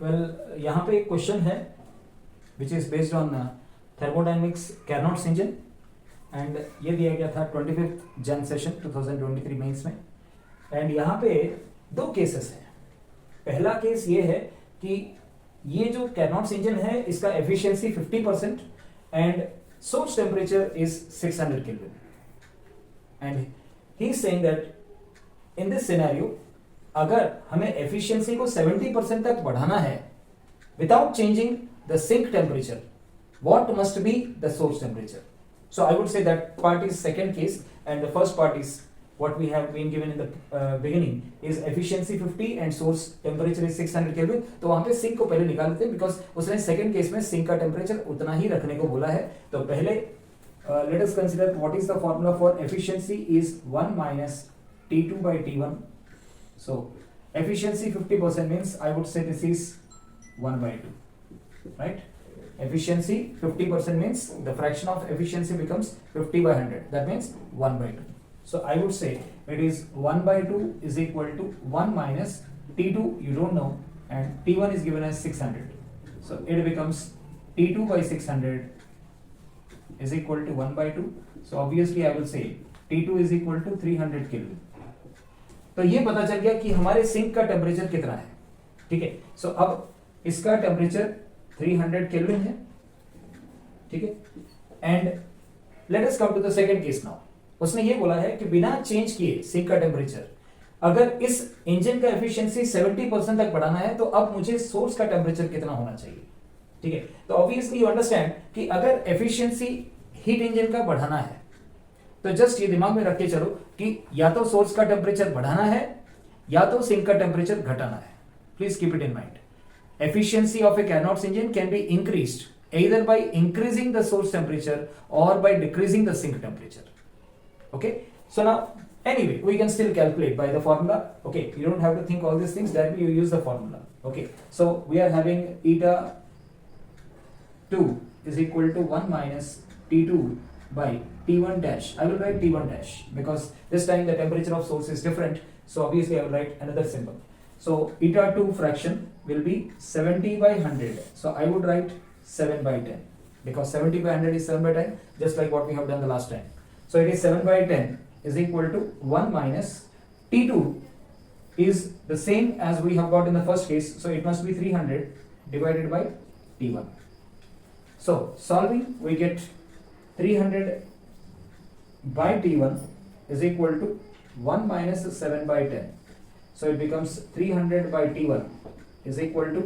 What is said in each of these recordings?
यहाँ पे एक क्वेश्चन है which is based on thermodynamics Carnot's engine and ये दिया गया था 25 जन सेशन 2023 मेंस में। एंड यहाँ पे दो केसेस हैं। पहला केस ये है कि ये जो कैरनॉट्स इंजन है इसका efficiency 50% and source temperature is 600 kelvin and he is saying that in this scenario अगर हमें एफिशिएंसी को 70% तक बढ़ाना है without changing the sink temperature, what must be the source temperature? So I would say that part is second case and the first part is what we have been given in the beginning is efficiency 50 and source temperature is 600 Kelvin. तो वहाँ पे sink को पहले निकाल देते हैं because उसने second case में सिंक का टेम्परेचर उतना ही रखने को बोला है। तो पहले let us consider what is the formula for efficiency is 1 minus T2 by T1. So efficiency 50% means I would say this is 1 by 2, right? Efficiency 50% means the fraction of efficiency becomes 50 by 100. That means 1 by 2. So I would say it is 1 by 2 is equal to 1 minus T2 you don't know and T1 is given as 600. So it becomes T2 by 600 is equal to 1 by 2. So obviously I will say T2 is equal to 300 Kelvin. तो ये पता चल गया कि हमारे sink का temperature कितना है। ठीक है, सो अब इसका टेम्परेचर 300 केल्विन है। ठीक है, and let us come to the second case now. उसने ये बोला है कि बिना चेंज किए सिंक का टेम्परेचर अगर इस इंजन का एफिशिएंसी 70% तक बढ़ाना है तो अब मुझे सोर्स का टेम्परेचर कितना होना चाहिए। ठीक है, तो ऑब्वियसली यू अंडरस्टैंड कि अगर एफिशिएंसी हीट इंजन का बढ़ाना है तो जस्ट ये दिमाग में रख के चलो कि या तो सोर्स का टेम्परेचर बढ़ाना है या तो सिंक का टेम्परेचर घटाना है। Please keep it in mind. Efficiency of a Carnot's engine can be increased either by increasing the source temperature or by decreasing the sink temperature. Okay, so now anyway we can still calculate by the formula. Okay, you don't have to think all these things, directly you use the formula. Okay, so we are having eta 2 is equal to 1 minus T2 by T1 dash. I will write T1 dash because this time the temperature of source is different, so obviously I will write another symbol. So eta 2 fraction will be 70 by 100. So I would write 7 by 10 because 70 by 100 is 7 by 10, just like what we have done the last time. So it is 7 by 10 is equal to 1 minus T2 is the same as we have got in the first case. So it must be 300 divided by T1. So solving we get 300 by T1 is equal to 1 minus 7 by 10. So it becomes 300 by T1 is equal to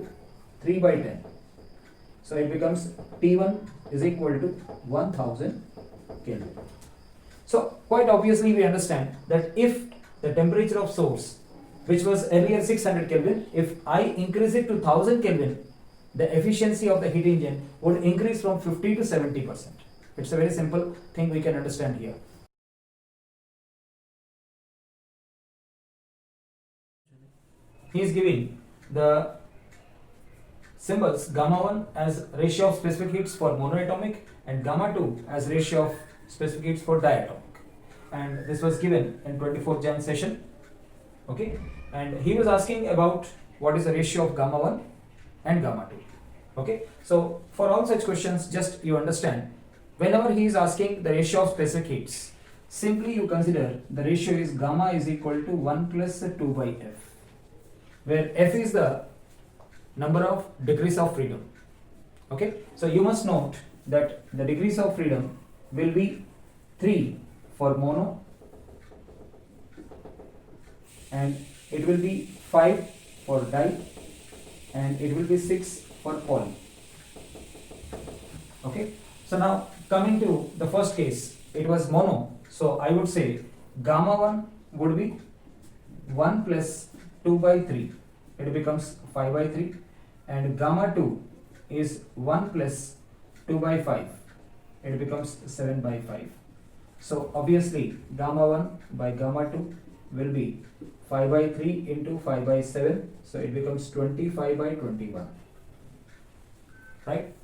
3 by 10. So it becomes T1 is equal to 1000 Kelvin. So quite obviously we understand that if the temperature of source which was earlier 600 Kelvin, if I increase it to 1000 Kelvin, the efficiency of the heat engine would increase from 50 to 70%. It's a very simple thing we can understand here. He is giving the symbols gamma 1 as ratio of specific heats for monoatomic and gamma 2 as ratio of specific heats for diatomic, and this was given in 24th Jan session. Okay, and he was asking about what is the ratio of gamma 1 and gamma 2. Okay, so for all such questions just you understand whenever he is asking the ratio of specific heats, simply you consider the ratio is gamma is equal to 1 plus 2 by f, where f is the number of degrees of freedom. Okay, so you must note that the degrees of freedom will be 3 for mono and it will be 5 for di and it will be 6 for poly. Okay, so now coming to the first case, it was mono, so I would say gamma 1 would be 1 plus 2 by 3, it becomes 5 by 3, and gamma 2 is 1 plus 2 by 5, it becomes 7 by 5. So obviously gamma 1 by gamma 2 will be 5 by 3 into 5 by 7, so it becomes 25 by 21, right?